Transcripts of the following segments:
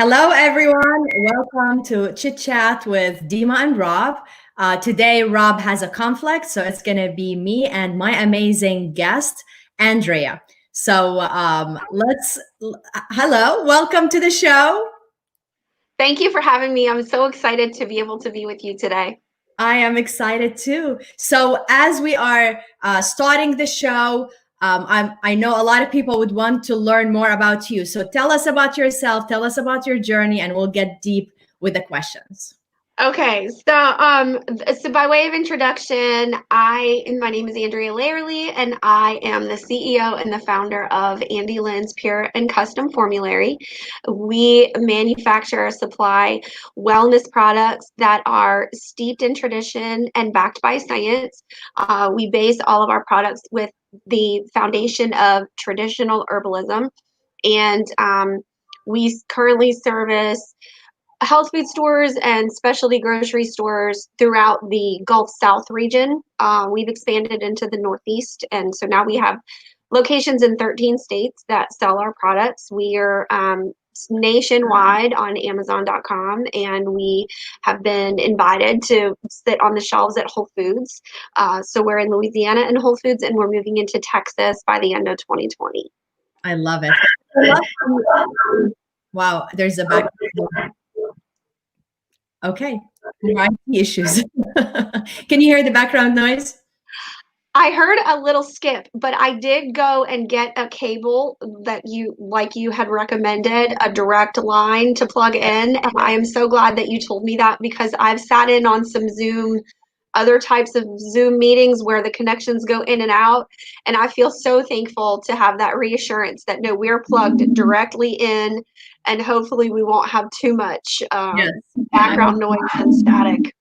Hello, everyone. Welcome to Chit Chat with Dima and Rob. Today, Rob has a conflict, so it's going to be me and my amazing guest, Andrea. Hello, welcome to the show. Thank you for having me. I'm so excited to be able to be with you today. I am excited too. So, as we are starting the show, I know a lot of people would want to learn more about you. So, tell us about yourself, tell us about your journey, and we'll get deep with the questions. Okay, so by way of introduction, my name is Andrea Leyerle, and I am the CEO and the founder of Andy Lynn's Pure and Custom Formulary. We manufacture, supply wellness products that are steeped in tradition and backed by science. We base all of our products with the foundation of traditional herbalism, and we currently service health food stores and specialty grocery stores throughout the Gulf South region. We've expanded into the Northeast, and so now we have locations in 13 states that sell our products. We are nationwide on Amazon.com, and we have been invited to sit on the shelves at Whole Foods. So we're in Louisiana and Whole Foods, and we're moving into Texas by the end of 2020. I love it. Wow, there's a background. Okay, more IT issues. Can you hear the background noise? I heard a little skip, but I did go and get a cable that you had recommended, a direct line to plug in. And I am so glad that you told me that, because I've sat in on some other types of Zoom meetings where the connections go in and out. And I feel so thankful to have that reassurance that no, we're plugged directly in, and hopefully we won't have too much Yes. background noise and static.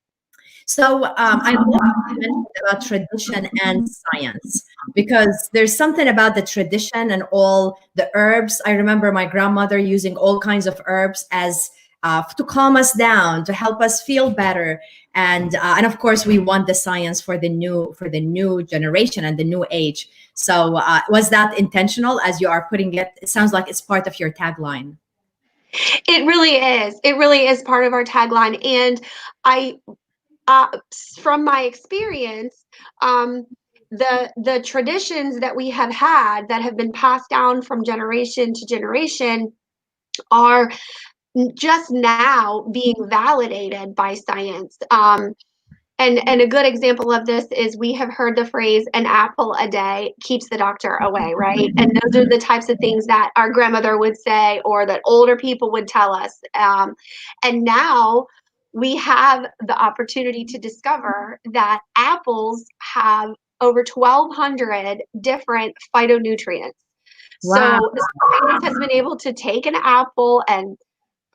So I love what you mentioned about tradition and science, because there's something about the tradition and all the herbs. I remember my grandmother using all kinds of herbs as to calm us down, to help us feel better, and of course we want the science for the new generation and the new age. So was that intentional as you are putting it? It sounds like it's part of your tagline. It really is. It really is part of our tagline. And I from my experience, the traditions that we have had that have been passed down from generation to generation are just now being validated by science. And a good example of this is, we have heard the phrase, an apple a day keeps the doctor away, right? And those are the types of things that our grandmother would say, or that older people would tell us. And now we have the opportunity to discover that apples have over 1,200 different phytonutrients. Wow. So science has been able to take an apple and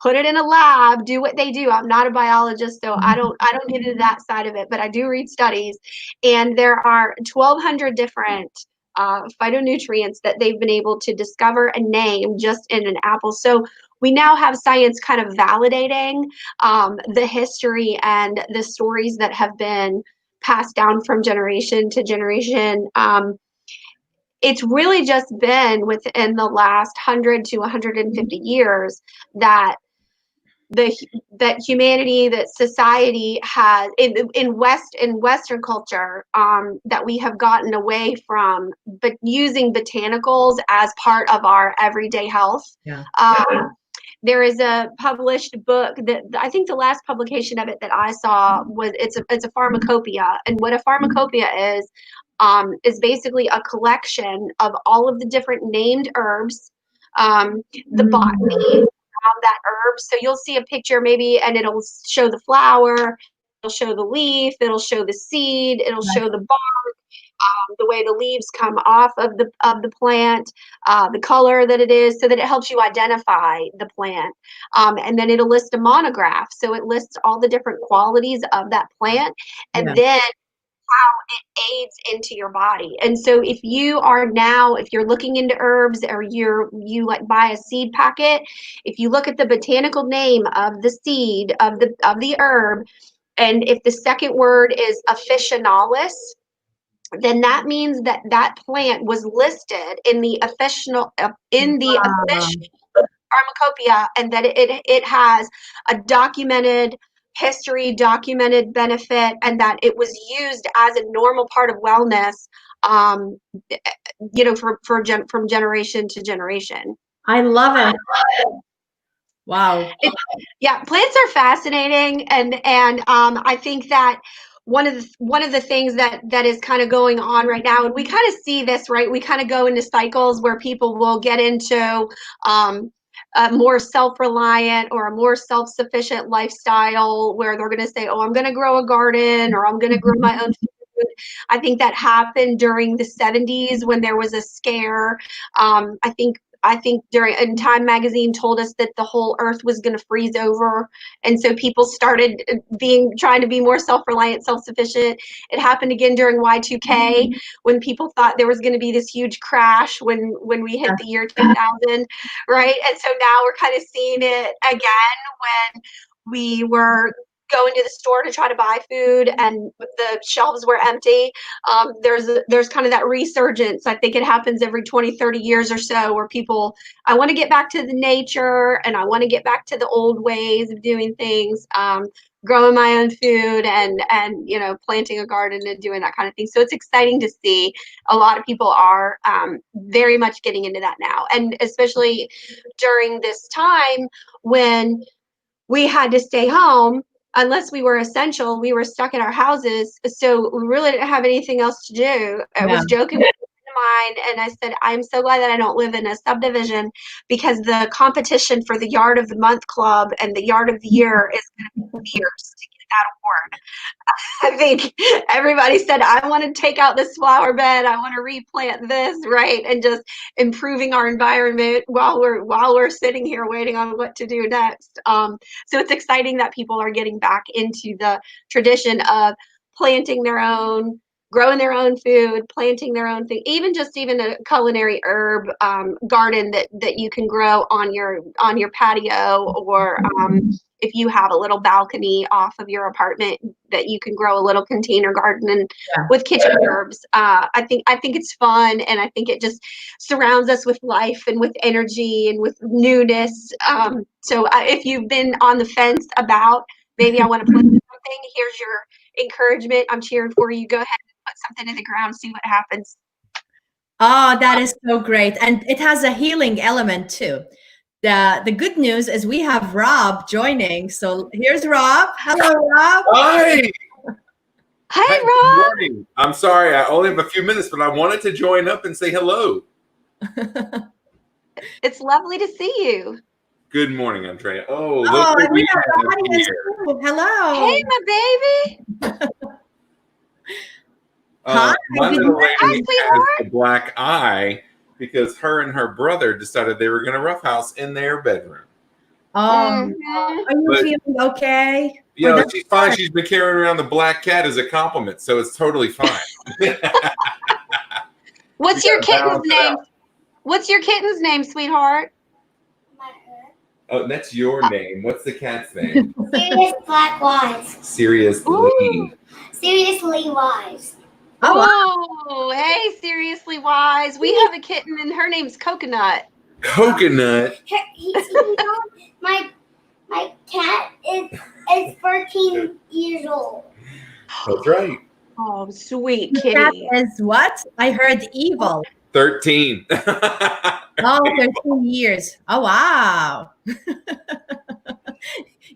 put it in a lab, do what they do. I'm not a biologist, so I don't get into that side of it, but I do read studies, and there are 1,200 different phytonutrients that they've been able to discover and name just in an apple. So we now have science kind of validating the history and the stories that have been passed down from generation to generation. It's really just been within the last 100 to 150 years that humanity, that society has in Western culture, that we have gotten away from, but using botanicals as part of our everyday health. Yeah. There is a published book that I think the last publication of it that I saw was, it's a pharmacopoeia, and what a pharmacopoeia is basically a collection of all of the different named herbs, the botany that herb. So you'll see a picture maybe, and it'll show the flower, it'll show the leaf, it'll show the seed, it'll show the bark, the way the leaves come off of the plant, the color that it is, so that it helps you identify the plant. And then it'll list a monograph, so it lists all the different qualities of that plant, and then how it aids into your body. And so if you're looking into herbs, or you like buy a seed packet, if you look at the botanical name of the seed of the herb, and if the second word is officinalis, then that means that plant was listed in the official pharmacopoeia, and that it has a documented history, documented benefit, and that it was used as a normal part of wellness, from generation to generation. I love it. Wow. Yeah, plants are fascinating, and I think that one of the things that is kind of going on right now, and we kind of see this, right? We kind of go into cycles where people will get into a more self-reliant or a more self-sufficient lifestyle, where they're going to say, "Oh, I'm going to grow a garden," or "I'm going to grow my own food." I think that happened during the 70s when there was a scare. I think during Time magazine told us that the whole earth was going to freeze over, and so people started trying to be more self-reliant, self-sufficient. It happened again during Y2K, when people thought there was going to be this huge crash when we hit the year 2000, right? And so now we're kind of seeing it again when we were going to the store to try to buy food and the shelves were empty. There's kind of that resurgence. I think it happens every 20, 30 years or so, where people, I want to get back to the nature, and I want to get back to the old ways of doing things, growing my own food, and planting a garden and doing that kind of thing. So it's exciting to see a lot of people are very much getting into that now, and especially during this time when we had to stay home. Unless we were essential, we were stuck in our houses. So we really didn't have anything else to do. I was joking with a friend of mine, and I said, I'm so glad that I don't live in a subdivision, because the competition for the Yard of the Month Club and the Yard of the Year is going to be fierce to get that award. I think everybody said, I want to take out this flower bed, I want to replant this, right? And just improving our environment while we're sitting here waiting on what to do next. So it's exciting that people are getting back into the tradition of planting their own, growing their own food, planting their own thing, even a culinary herb garden that you can grow on your patio, or if you have a little balcony off of your apartment, that you can grow a little container garden and with kitchen herbs. I think it's fun, and I think it just surrounds us with life and with energy and with newness. So if you've been on the fence about, maybe I want to plant something, here's your encouragement. I'm cheering for you. Go ahead and put something in the ground, see what happens. Oh, that is so great. And it has a healing element too. The good news is we have Rob joining. So here's Rob. Hello, Rob. Hi. Hi, Good Rob. morning. I'm sorry, I only have a few minutes, but I wanted to join up and say hello. It's lovely to see you. Good morning, Andrea. Oh, look who we have here. Hello. Hey, my baby. Hi. My little lady Hi, has sweetheart. a black eye because her and her brother decided they were going to roughhouse in their bedroom. Oh, are you feeling okay? Yeah, she's fine. She's been carrying around the black cat as a compliment, so it's totally fine. What's your kitten's name? What's your kitten's name, sweetheart? Oh, that's your name. What's the cat's name? Serious Black Wise. Seriously. Seriously Wise. Oh, hey, Seriously Wise. We have a kitten, and her name's Coconut. Coconut. My cat is 14 years old. That's right. Oh, sweet The cat kitty. is what? I heard evil. 13. Oh, 13 years. Oh, wow.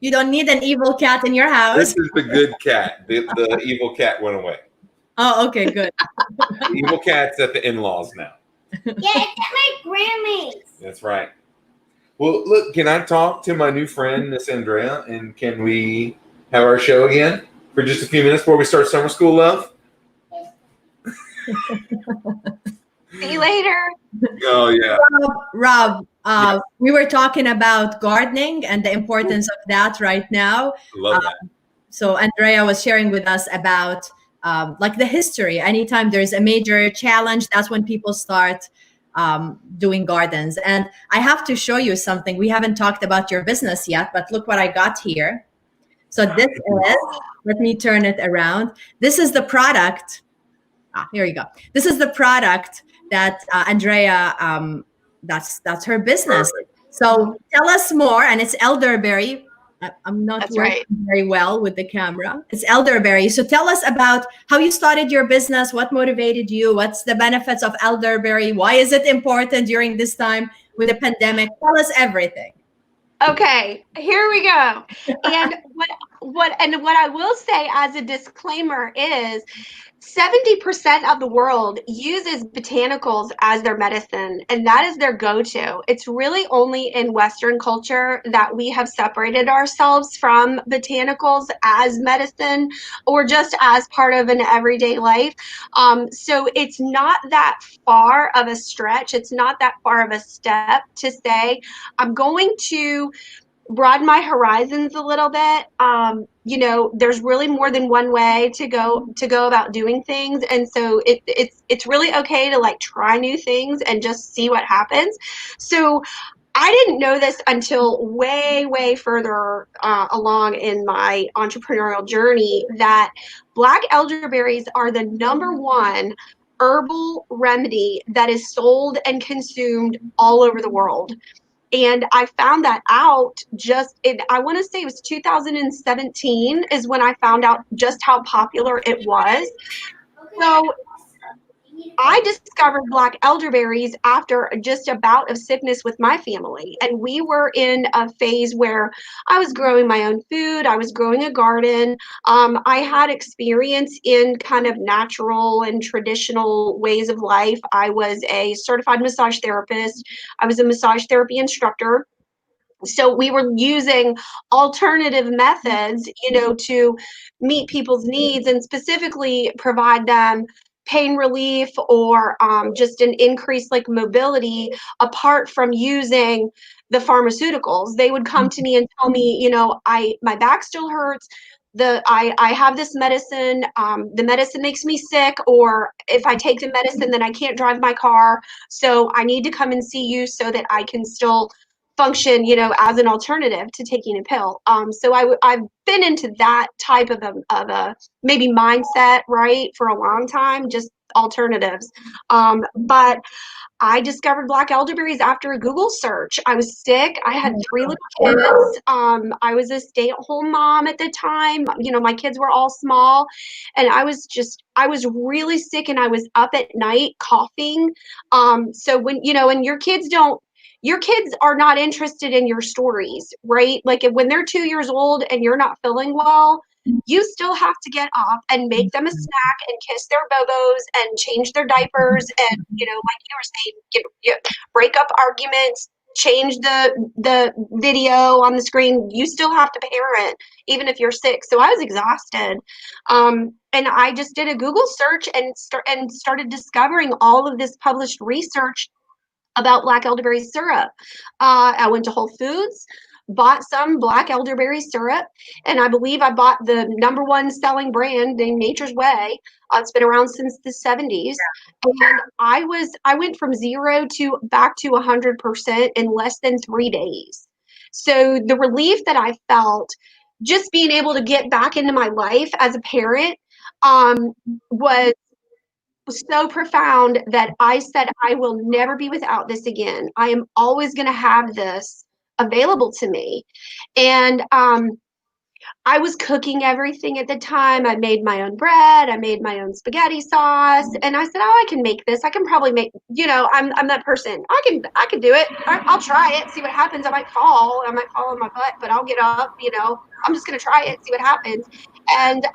You don't need an evil cat in your house. This is the good cat. The evil cat went away. Oh, okay, good. The evil cat's at the in-laws now. Yeah, it's at my grandma's. That's right. Well, look, can I talk to my new friend, Miss Andrea, and can we have our show again for just a few minutes before we start summer school, love? See you later. Oh, yeah. Rob, we were talking about gardening and the importance of that right now. Love that. So Andrea was sharing with us about like the history. Anytime there's a major challenge, that's when people start doing gardens. And I have to show you something. We haven't talked about your business yet, but look what I got here. So this is, let me turn it around. This is the product. Here you go. This is the product that Andrea, that's her business. Perfect. So tell us more. And it's elderberry. I'm not That's working right. very well with the camera. It's elderberry. So tell us about how you started your business. What motivated you? What's the benefits of elderberry? Why is it important during this time with the pandemic? Tell us everything. Okay, here we go. And what I will say as a disclaimer is 70% of the world uses botanicals as their medicine, and that is their go-to. It's really only in Western culture that we have separated ourselves from botanicals as medicine or just as part of an everyday life. So it's not that far of a stretch. It's not that far of a step to say, I'm going to broaden my horizons a little bit. There's really more than one way to go about doing things, and so it's really okay to like try new things and just see what happens. So I didn't know this until way further along in my entrepreneurial journey that black elderberries are the #1 herbal remedy that is sold and consumed all over the world. And I found that out I want to say it was 2017 is when I found out just how popular it was. So I discovered black elderberries after just a bout of sickness with my family. And we were in a phase where I was growing my own food. I was growing a garden. I had experience in kind of natural and traditional ways of life. I was a certified massage therapist. I was a massage therapy instructor. So we were using alternative methods, to meet people's needs and specifically provide them pain relief or just an increased like mobility apart from using the pharmaceuticals. They would come to me and tell me, my back still hurts. I have this medicine. The medicine makes me sick, or if I take the medicine, then I can't drive my car. So I need to come and see you so that I can still function, as an alternative to taking a pill. So I've been into that type of a maybe mindset, right, for a long time, just alternatives. But I discovered black elderberries after a Google search. I was sick. I had 3 little kids. I was a stay-at-home mom at the time. My kids were all small, and I was really sick, and I was up at night coughing. So when, and your kids are not interested in your stories, right? Like when they're 2 years old and you're not feeling well, you still have to get up and make them a snack and kiss their bobos and change their diapers and, like you were saying, break up arguments, change the video on the screen. You still have to parent even if you're sick. So I was exhausted. And I just did a Google search and started discovering all of this published research about black elderberry syrup. I went to Whole Foods, bought some black elderberry syrup, and I believe I bought the #1 selling brand named Nature's Way. It's been around since the 70s. And I went from 0 to back to 100% in less than 3 days. So the relief that I felt just being able to get back into my life as a parent was so profound that I said, I will never be without this again. I am always going to have this available to me. And I was cooking everything at the time. I made my own bread. I made my own spaghetti sauce. And I said, oh, I can make this. I can probably make, I'm that person. I can do it. I'll try it, see what happens. I might fall on my butt, but I'll get up, I'm just going to try it, see what happens. And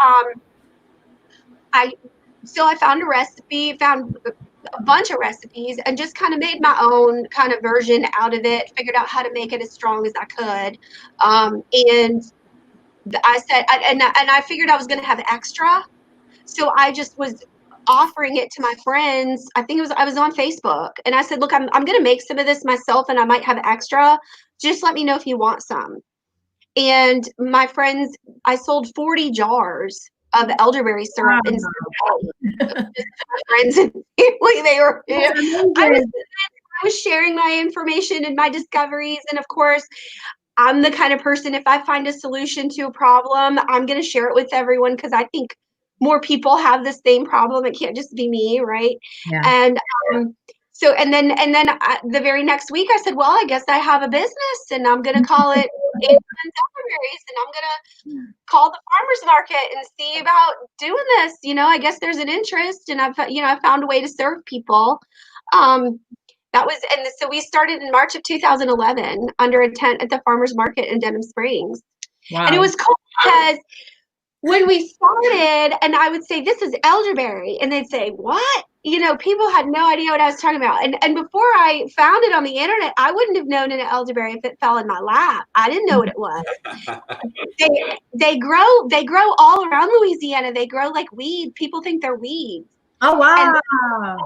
I found a recipe, found a bunch of recipes, and just kind of made my own kind of version out of it, figured out how to make it as strong as I could. And I said, and I figured I was going to have extra. So I just was offering it to my friends. I was on Facebook, and I said, look, I'm going to make some of this myself and I might have extra. Just let me know if you want some. And my friends, I sold 40 jars of elderberry syrup and friends and family. They were, I was sharing my information and my discoveries. And of course, I'm the kind of person, if I find a solution to a problem, I'm going to share it with everyone because I think more people have the same problem. It can't just be me, right? Yeah. And So, and then the very next week I said, well, I guess I have a business and I'm going to call it Elderberries, and I'm going to call the farmer's market and see about doing this. I guess there's an interest, and I found a way to serve people. So we started in March of 2011 under a tent at the farmer's market in Denham Springs. Wow. And it was cool because when we started, and I would say, this is elderberry, and they'd say, what? People had no idea what I was talking about. And before I found it on the internet, I wouldn't have known an elderberry if it fell in my lap. I didn't know what it was. They grow all around Louisiana. They grow like weed. People think they're weeds. Oh, wow.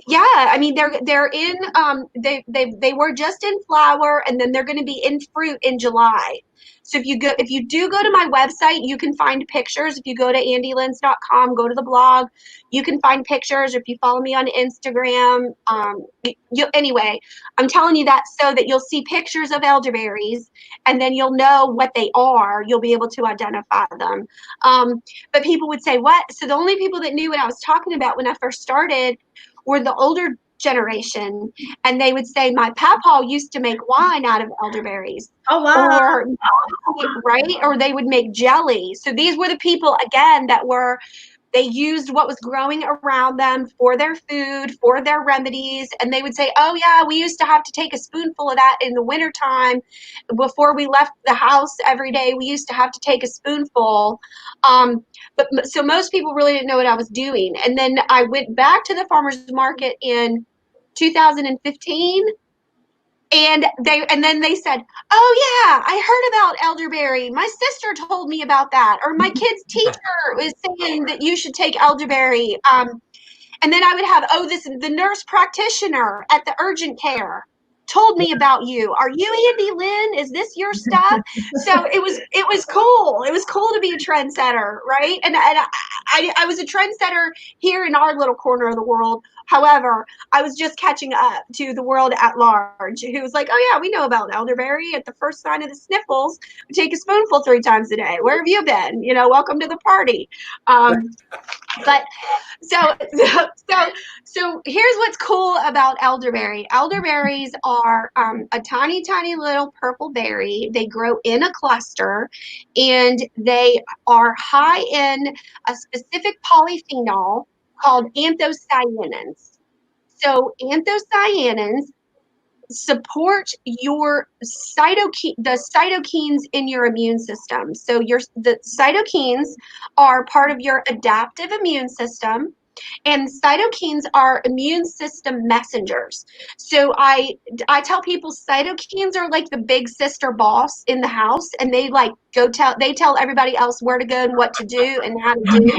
Yeah, I mean they're in they were just in flower, and then they're going to be in fruit in July. So if you do go to my website, you can find pictures. If you go to andylens.com, go to the blog, you can find pictures. If you follow me on Instagram, anyway, I'm telling you that so that you'll see pictures of elderberries, and then you'll know what they are. You'll be able to identify them. But people would say, what? So the only people that knew what I was talking about when I first started were the older generation, and they would say, my papa used to make wine out of elderberries. Oh, wow. Or they would make jelly. So these were the people, again, they used what was growing around them for their food, for their remedies. And they would say, oh yeah, we used to have to take a spoonful of that in the wintertime before we left the house every day. We used to have to take a spoonful. So most people really didn't know what I was doing. And then I went back to the farmer's market in 2015. And then they said, oh yeah, I heard about elderberry. My sister told me about that. Or my kid's teacher was saying that you should take elderberry. And then I would have, the nurse practitioner at the urgent care told me about you. Are you Andy Lynn? Is this your stuff? So it was cool. It was cool to be a trendsetter, right? And I was a trendsetter here in our little corner of the world. However, I was just catching up to the world at large, who was like, oh yeah, we know about elderberry. At the first sign of the sniffles, we take a spoonful 3 times a day. Where have you been? Welcome to the party. But so here's what's cool about elderberry. Elderberries are a tiny, tiny little purple berry. They grow in a cluster, and they are high in a specific polyphenol called anthocyanins. So anthocyanins support your the cytokines in your immune system. So the cytokines are part of your adaptive immune system, and cytokines are immune system messengers. So I tell people cytokines are like the big sister boss in the house, and they tell everybody else where to go and what to do and how to do.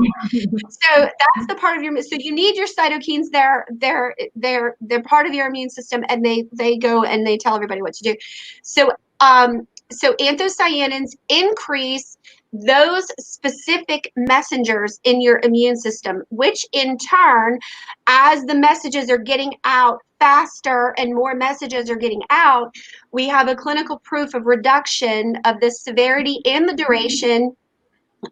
So that's the part of so you need your cytokines. They're part of your immune system, and they go and they tell everybody what to do. So anthocyanins increase those specific messengers in your immune system, which in turn, as the messages are getting out faster and more messages are getting out, we have a clinical proof of reduction of the severity and the duration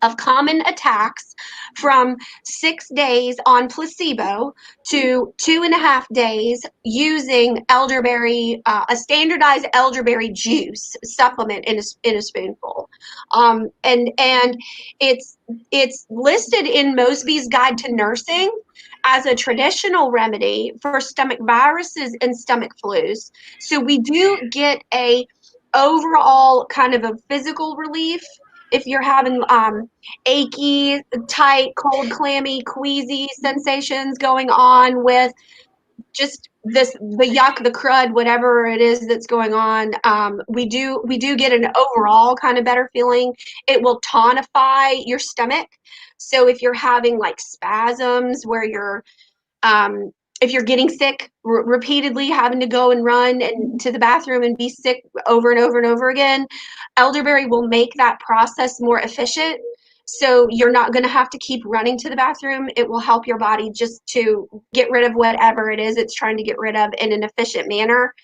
of common attacks from 6 days on placebo to 2.5 days using elderberry, a standardized elderberry juice supplement in a spoonful. And it's listed in Mosby's Guide to Nursing as a traditional remedy for stomach viruses and stomach flus. So we do get a overall kind of a physical relief if you're having achy, tight, cold, clammy, queasy sensations going on with just the yuck, the crud, whatever it is that's going on. We do get an overall kind of better feeling. It will tonify your stomach. So if you're having like spasms where you're if you're getting sick, repeatedly having to go and run and to the bathroom and be sick over and over and over again, elderberry will make that process more efficient. So you're not going to have to keep running to the bathroom. It will help your body just to get rid of whatever it is it's trying to get rid of in an efficient manner.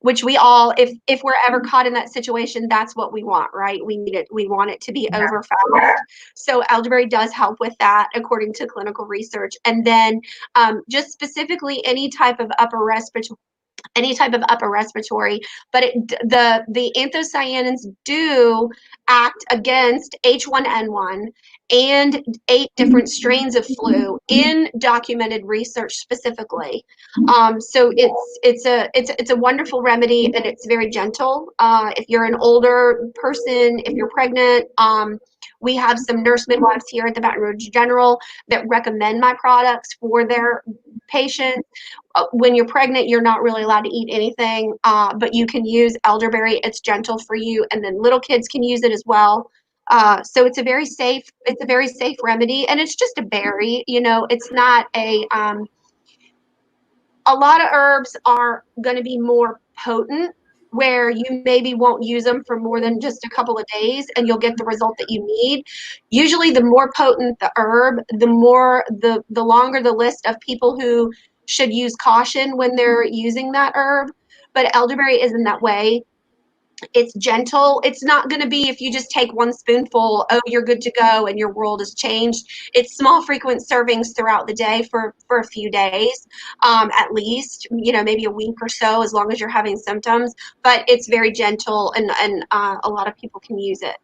which we all, if we're ever caught in that situation, that's what we want, right? We need it. We want it to be over fast. So elderberry does help with that, according to clinical research. And then just specifically any type of upper respiratory, but the anthocyanins do act against H1N1 and 8 different strains of flu in documented research specifically. So it's a wonderful remedy, and it's very gentle. If you're an older person, if you're pregnant, we have some nurse midwives here at the Baton Rouge General that recommend my products for their patients. When you're pregnant, you're not really allowed to eat anything, but you can use elderberry. It's gentle for you, and then little kids can use it as well. So it's a very safe remedy, and it's just a berry. It's not a lot of herbs are going to be more potent, where you maybe won't use them for more than just a couple of days and you'll get the result that you need. Usually the more potent the herb, the longer the list of people who should use caution when they're using that herb. But elderberry isn't that way. It's gentle. It's not going to be, if you just take one spoonful, oh, you're good to go and your world has changed. It's small, frequent servings throughout the day for a few days, at least, maybe a week or so, as long as you're having symptoms. But it's very gentle, and a lot of people can use it.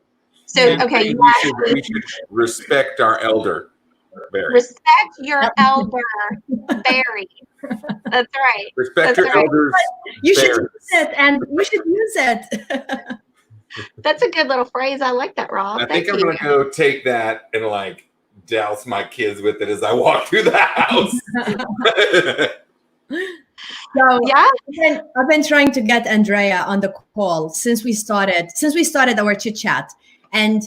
So, okay. We should respect our elderberry. Respect your elderberry. That's right. Respect your elders. You should use it, and you should use it. That's a good little phrase. I like that, Rob. I think I'm going to go take that and douse my kids with it as I walk through the house. So yeah, I've been trying to get Andrea on the call since we started our chit chat, and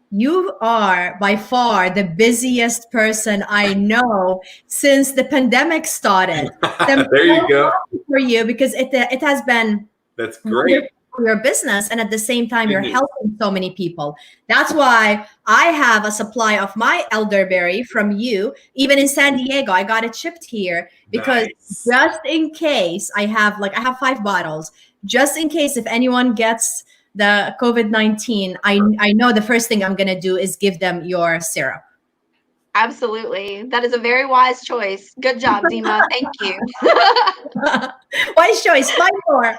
you are by far the busiest person I know since the pandemic started. There you go. For you, because it has been that's great for your business, and at the same time you're helping so many people. That's why I have a supply of my elderberry from you. Even in San Diego, I got it shipped here because just in case I have 5 bottles, just in case if anyone gets the COVID-19, I know the first thing I'm going to do is give them your syrup. Absolutely. That is a very wise choice. Good job, Dima. Thank you. Wise choice. 5 more.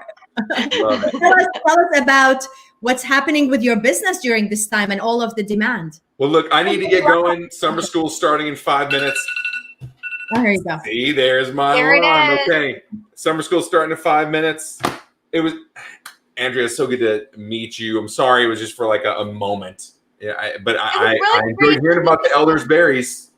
Tell us about what's happening with your business during this time and all of the demand. Well, look, I need to get going. Summer school starting in 5 minutes. Oh, here you go. See, there's my alarm. Okay. Summer school starting in 5 minutes. It was... Andrea, it's so good to meet you. I'm sorry, it was just for a moment. Yeah, I enjoyed hearing about the elderberries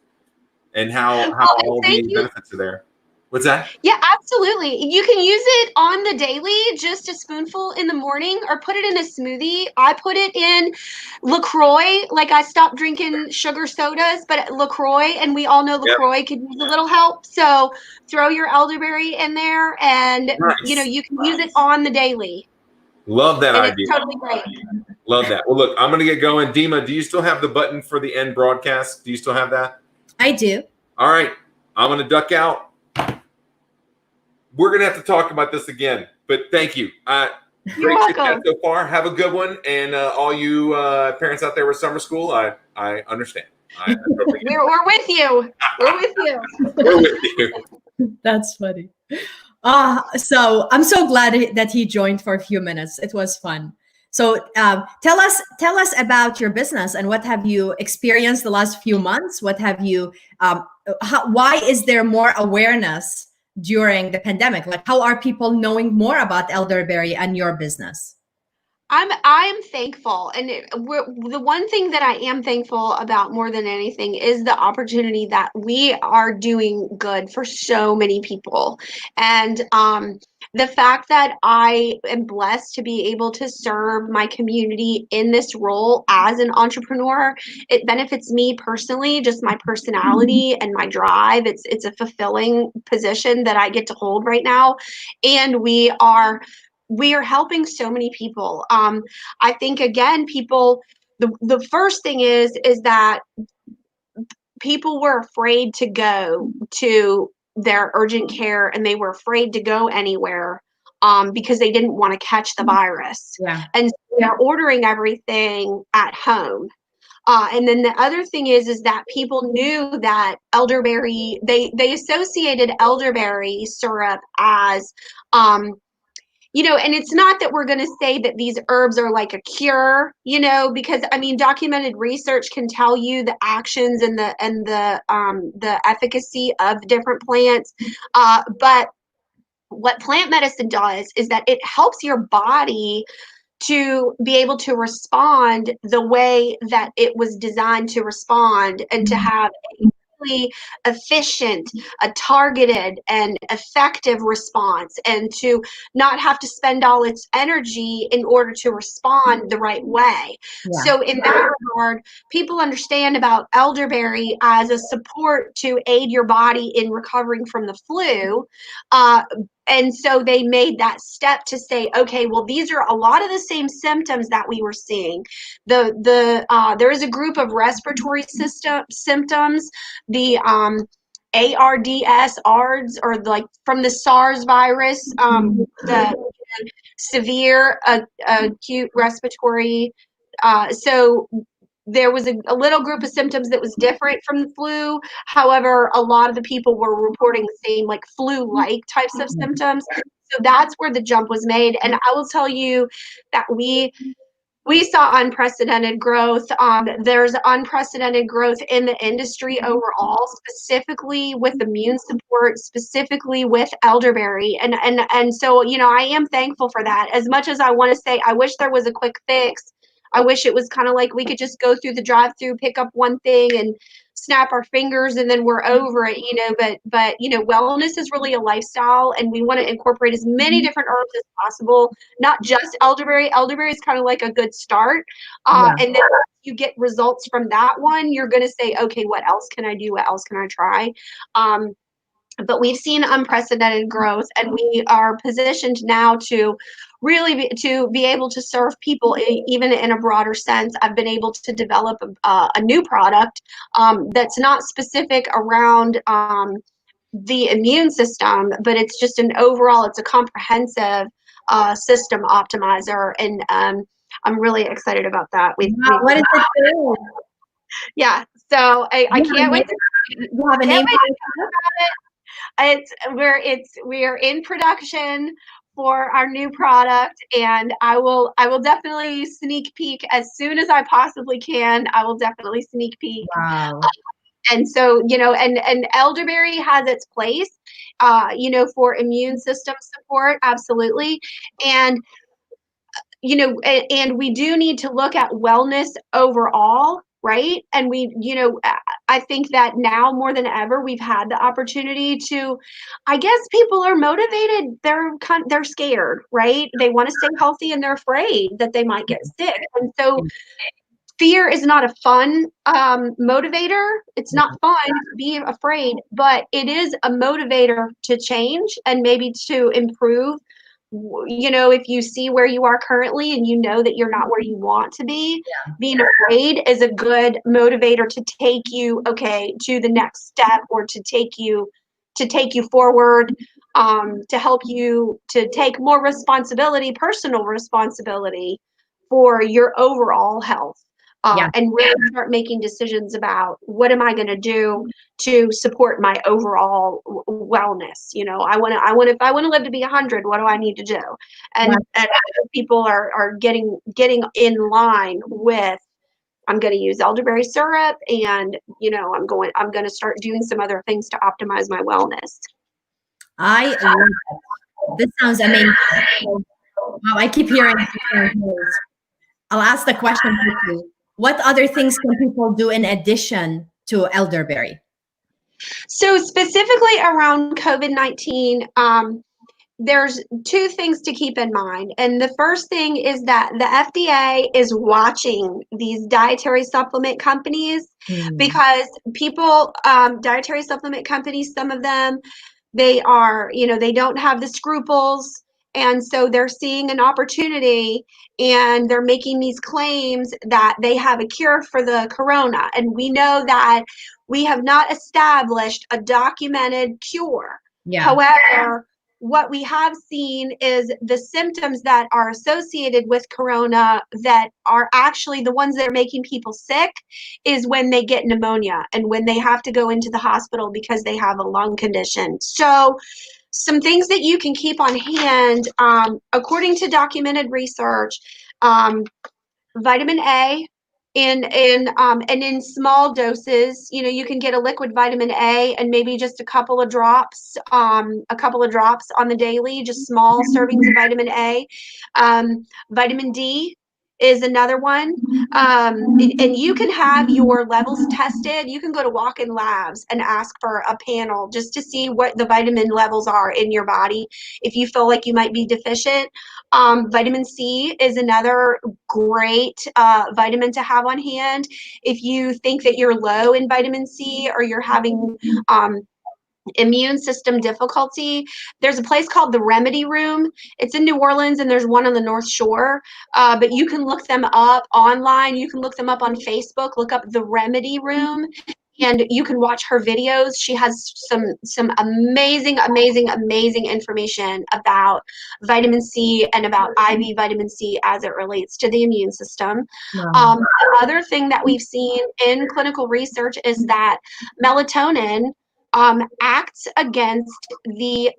and how all the benefits are there. What's that? Yeah, absolutely. You can use it on the daily, just a spoonful in the morning, or put it in a smoothie. I put it in LaCroix. I stopped drinking sugar sodas, but LaCroix, and we all know LaCroix could use a little help. So throw your elderberry in there, and you can use it on the daily. Love that idea. It's totally great. Love that. Well, look, I'm going to get going. Dima, do you still have the button for the end broadcast? Do you still have that? I do. All right. I'm going to duck out. We're going to have to talk about this again, but thank you. You're welcome. So far. Have a good one. And all you parents out there with summer school, I understand. We're with you. We're with you. We're with you. That's funny. So I'm so glad that he joined for a few minutes. It was fun. So tell us about your business and what have you experienced the last few months? What have you? Why is there more awareness during the pandemic? How are people knowing more about elderberry and your business? I'm thankful, and the one thing that I am thankful about more than anything is the opportunity that we are doing good for so many people, and the fact that I am blessed to be able to serve my community in this role as an entrepreneur. It benefits me personally, just my personality and my drive. It's a fulfilling position that I get to hold right now, and we are helping so many people. I think, again, people, the first thing is that people were afraid to go to their urgent care, and they were afraid to go anywhere. because they didn't want to catch the virus. Yeah. And so they're ordering everything at home. And then the other thing is that people knew that elderberry, they associated elderberry syrup as, and it's not that we're going to say that these herbs are like a cure, because I mean, documented research can tell you the actions and the efficacy of different plants. But what plant medicine does is that it helps your body to be able to respond the way that it was designed to respond, and to have a really efficient, a targeted and effective response, and to not have to spend all its energy in order to respond the right way. Yeah. So in that regard, people understand about elderberry as a support to aid your body in recovering from the flu. And so they made that step to say, okay, well, these are a lot of the same symptoms that we were seeing. There is a group of respiratory symptoms, the ARDS, or like from the SARS virus, the severe acute respiratory. So there was a little group of symptoms that was different from the flu. However, a lot of the people were reporting the same, like flu-like types of symptoms. So that's where the jump was made. And I will tell you that we saw unprecedented growth. There's unprecedented growth in the industry overall, specifically with immune support, specifically with elderberry. And so, I am thankful for that. As much as I want to say, I wish there was a quick fix. I wish it was kind of like we could just go through the drive-through, pick up one thing and snap our fingers and then we're over it, but wellness is really a lifestyle, and we want to incorporate as many different herbs as possible, not just elderberry. Elderberry is kind of like a good start. And then you get results from that one, you're going to say, okay, what else can I do? What else can I try? But we've seen unprecedented growth, and we are positioned now to really be able to serve people even in a broader sense. I've been able to develop a new product that's not specific around the immune system, but it's just it's a comprehensive system optimizer, and I'm really excited about that. What is it doing? Yeah, so I can't wait. You have a name for it? We are in production for our new product, and I will definitely sneak peek as soon as I possibly can. I will definitely sneak peek. Wow. And so, and elderberry has its place, for immune system support, absolutely. And and we do need to look at wellness overall, right? And I think that now more than ever, we've had the opportunity to, I guess people are motivated. They're scared, right? They want to stay healthy, and they're afraid that they might get sick. And so fear is not a fun motivator. It's not fun to be afraid, but it is a motivator to change and maybe to improve. If you see where you are currently and that you're not where you want to be, being afraid is a good motivator to take you, to the next step, or to take you forward, to help you to take more personal responsibility for your overall health. And really start making decisions about what am I going to do to support my overall wellness. If I want to live to be 100, what do I need to do? And people are getting in line with, I'm going to use elderberry syrup, and I'm going to start doing some other things to optimize my wellness. I love it. This sounds amazing. Wow, I keep hearing this. I'll ask the question quickly. What other things can people do in addition to elderberry? So specifically around COVID-19, there's two things to keep in mind. And the first thing is that the FDA is watching these dietary supplement companies, because people, dietary supplement companies, some of them, they are, they don't have the scruples. And so they're seeing an opportunity, and they're making these claims that they have a cure for the corona. And we know that we have not established a documented cure. However, what we have seen is the symptoms that are associated with corona that are actually the ones that are making people sick is when they get pneumonia and when they have to go into the hospital because they have a lung condition. So some things that you can keep on hand, according to documented research, vitamin A and in small doses. You can get a liquid vitamin A and maybe just a couple of drops on the daily, just small servings of vitamin A. Vitamin D is another one. And you can have your levels tested. You can go to walk-in labs and ask for a panel just to see what the vitamin levels are in your body if you feel like you might be deficient. Vitamin C is another great vitamin to have on hand. If you think that you're low in vitamin C or you're having immune system difficulty, there's a place called the Remedy Room. It's in New Orleans and there's one on the North Shore, but you can look them up online. You can look them up on Facebook. Look up the Remedy Room and you can watch her videos. She has some amazing information about vitamin C and about IV vitamin C as it relates to the immune system. Wow. The other thing that we've seen in clinical research is that melatonin acts against the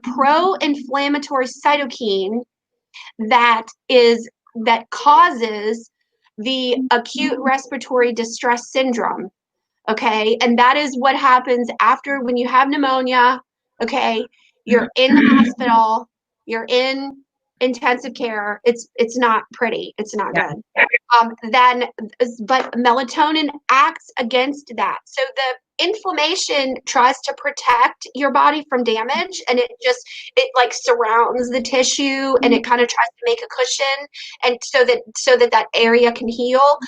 pro-inflammatory cytokine that causes the acute respiratory distress syndrome. Okay, and that is what happens after when you have pneumonia. Okay, you're in the hospital, you're in intensive care. It's not pretty. It's not good. But melatonin acts against that. So the inflammation tries to protect your body from damage, and it like surrounds the tissue, and it kind of tries to make a cushion, and so that area can heal.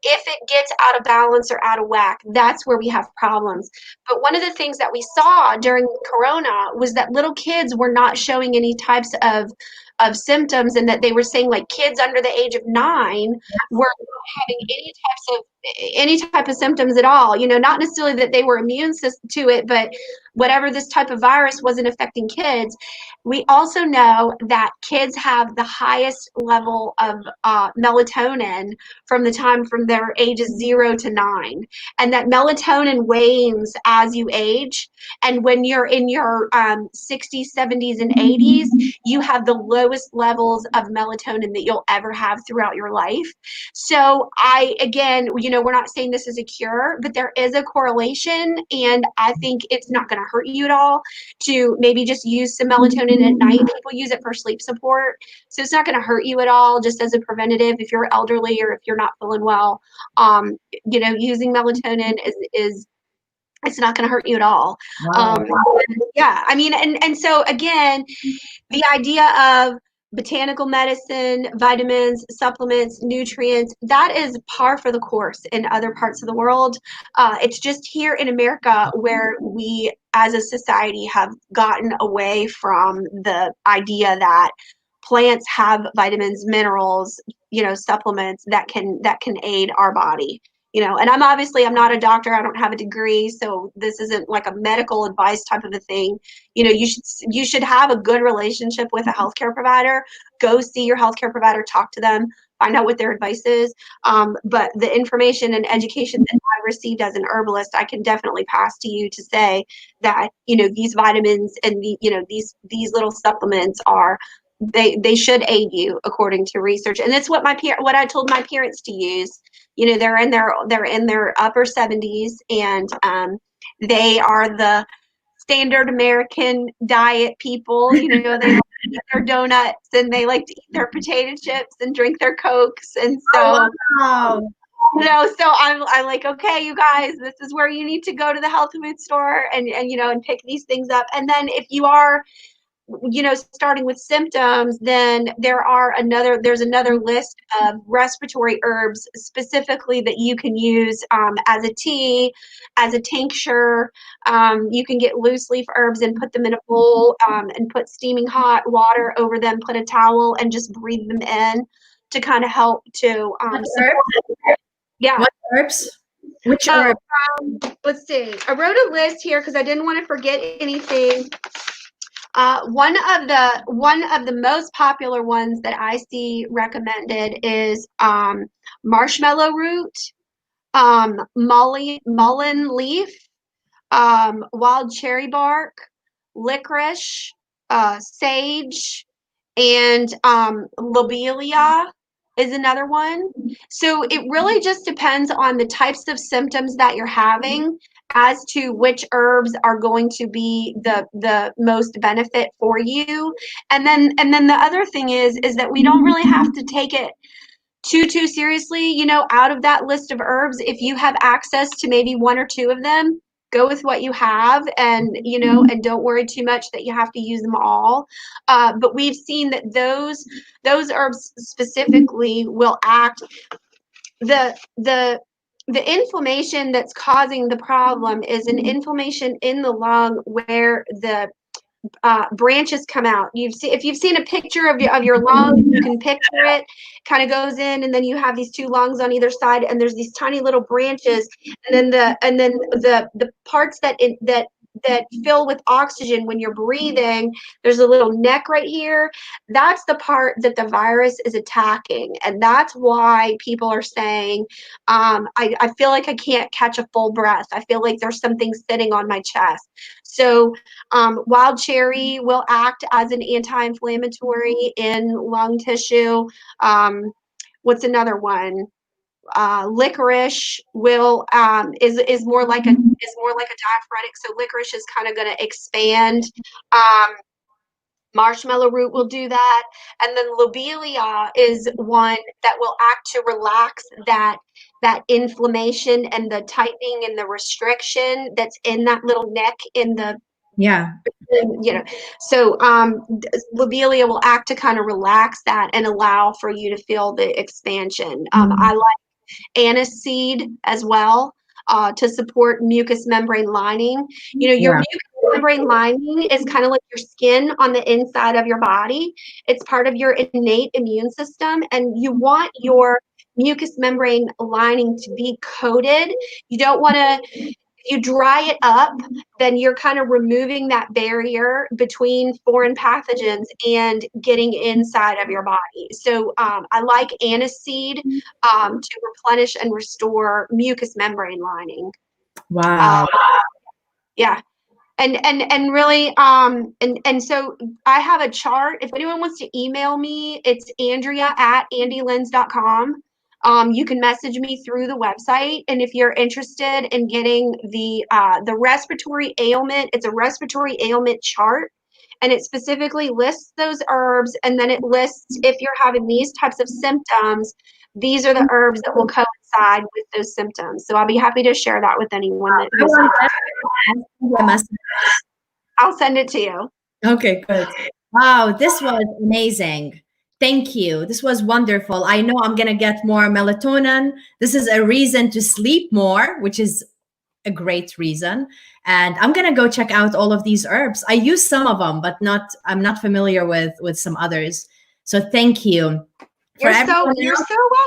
If it gets out of balance or out of whack, that's where we have problems. But one of the things that we saw during Corona was that little kids were not showing any types of symptoms, and that they were saying like kids under the age of 9 were not having any type of symptoms at all. Not necessarily that they were immune to it, but whatever this type of virus wasn't affecting kids. We also know that kids have the highest level of melatonin from their ages 0 to 9, and that melatonin wanes as you age. And when you're in your 60s, 70s, and 80s, you have the lowest levels of melatonin that you'll ever have throughout your life. So we're not saying this is a cure, but there is a correlation, and I think it's not going to hurt you at all to maybe just use some melatonin at night. People use it for sleep support, so it's not going to hurt you at all, just as a preventative if you're elderly or if you're not feeling well. Using melatonin is it's not going to hurt you at all. Wow. Yeah, I mean, and so again, the idea of botanical medicine, vitamins, supplements, nutrients, that is par for the course in other parts of the world. It's just here in America where we as a society have gotten away from the idea that plants have vitamins, minerals, supplements that can aid our body. And I'm not a doctor. I don't have a degree, so this isn't like a medical advice type of a thing. You should have a good relationship with a healthcare provider. Go see your healthcare provider, talk to them, find out what their advice is. But the information and education that I received as an herbalist, I can definitely pass to you to say that these vitamins and these little supplements are. They should aid you according to research, and that's what I told my parents to use. They're in their upper 70s, and they are the standard American diet people. They like to eat their donuts, and they like to eat their potato chips and drink their Cokes, and so. Wow. So I'm like, okay, you guys, this is where you need to go to the health food store and pick these things up. And then if you are starting with symptoms, then there's another list of respiratory herbs specifically that you can use as a tea, as a tincture. You can get loose leaf herbs and put them in a bowl and put steaming hot water over them, put a towel, and just breathe them in to kind of help to support. Yeah. What herbs? Which herb? Let's see. I wrote a list here because I didn't want to forget anything. One of the most popular ones that I see recommended is marshmallow root, mullein leaf, wild cherry bark, licorice, sage, and lobelia is another one. So it really just depends on the types of symptoms that you're having as to which herbs are going to be the most benefit for you. And then the other thing is that we don't really have to take it too seriously. You know, out of that list of herbs, if you have access to maybe one or two of them, go with what you have, and you know, and don't worry too much that you have to use them all. But we've seen that those herbs specifically will act, the inflammation that's causing the problem is an inflammation in the lung where the branches come out. If you've seen a picture of your lung, you can picture it. Kind of goes in, and then you have these two lungs on either side, and there's these tiny little branches, and then the parts that fill with oxygen when you're breathing. There's a little neck right here. That's the part that the virus is attacking, and that's why people are saying, I feel like I can't catch a full breath. I feel like there's something sitting on my chest. So wild cherry will act as an anti-inflammatory in lung tissue. What's another one? Licorice will is more like a diaphoretic. So licorice is kind of going to expand. Marshmallow root will do that, and then lobelia is one that will act to relax that inflammation and the tightening and the restriction that's in that little neck in the, you know. So lobelia will act to kind of relax that and allow for you to feel the expansion. I like anise seed as well, to support mucous membrane lining. You know, your mucous membrane lining is kind of like your skin on the inside of your body. It's part of your innate immune system, and you want your mucous membrane lining to be coated. You don't want to, if you dry it up, then you're kind of removing that barrier between foreign pathogens and getting inside of your body. So I like anise seed to replenish and restore mucous membrane lining. Wow. Yeah. And really, and so I have a chart. If anyone wants to email me, it's Andrea@andylens.com. You can message me through the website, and if you're interested in getting the respiratory ailment, it's a respiratory ailment chart, and it specifically lists those herbs, and then it lists, if you're having these types of symptoms, these are the herbs that will coincide with those symptoms. So I'll be happy to share that with anyone. I'll send it to you. Okay, good. Wow, this was amazing. Thank you. This was wonderful. I know I'm going to get more melatonin. This is a reason to sleep more, which is a great reason. And I'm going to go check out all of these herbs. I use some of them, but I'm not familiar with some others. So thank you. You're so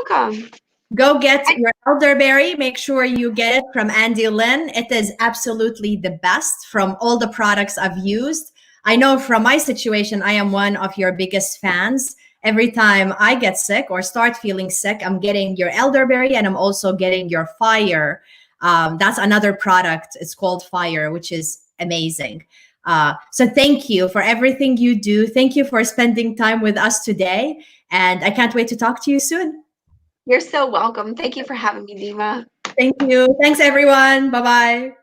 welcome. Go get your elderberry. Make sure you get it from Andy Lynn. It is absolutely the best from all the products I've used. I know from my situation, I am one of your biggest fans. Every time I get sick or start feeling sick, I'm getting your elderberry, and I'm also getting your fire. That's another product. It's called Fire, which is amazing. So thank you for everything you do. Thank you for spending time with us today. And I can't wait to talk to you soon. You're so welcome. Thank you for having me, Dima. Thank you. Thanks, everyone. Bye-bye.